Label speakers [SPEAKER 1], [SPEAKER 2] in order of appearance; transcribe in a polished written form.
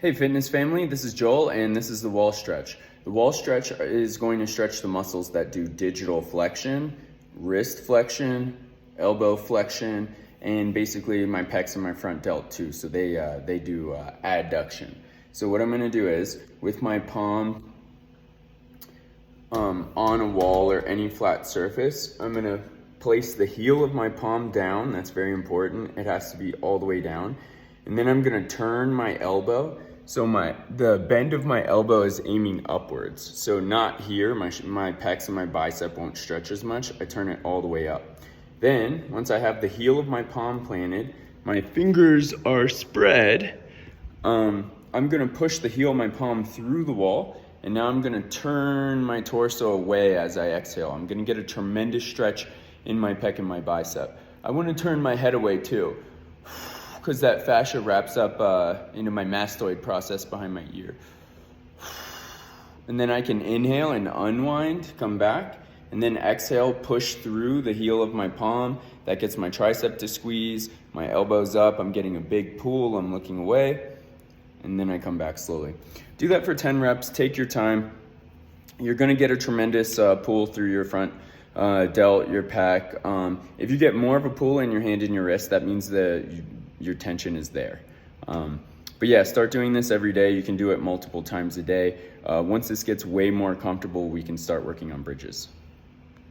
[SPEAKER 1] Hey fitness family, this is Joel and this is the wall stretch. The wall stretch is going to stretch the muscles that do digital flexion, wrist flexion, elbow flexion, and basically my pecs and my front delt too. So they do adduction. So what I'm gonna do is, with my palm on a wall or any flat surface, I'm gonna place the heel of my palm down. That's very important. It has to be all the way down. And then I'm gonna turn my elbow. So the bend of my elbow is aiming upwards. So not here, my pecs and my bicep won't stretch as much. I turn it all the way up. Then, once I have the heel of my palm planted, my fingers are spread, I'm gonna push the heel of my palm through the wall, and now I'm gonna turn my torso away as I exhale. I'm gonna get a tremendous stretch in my pec and my bicep. I wanna turn my head away too, because that fascia wraps up into my mastoid process behind my ear. And then I can inhale and unwind, come back, and then exhale, push through the heel of my palm. That gets my tricep to squeeze, my elbow's up, I'm getting a big pull, I'm looking away, and then I come back slowly. Do that for 10 reps, take your time. You're gonna get a tremendous pull through your front delt, your pec. If you get more of a pull in your hand and your wrist, that means that your tension is there. But yeah, start doing this every day. You can do it multiple times a day. Once this gets way more comfortable, we can start working on bridges.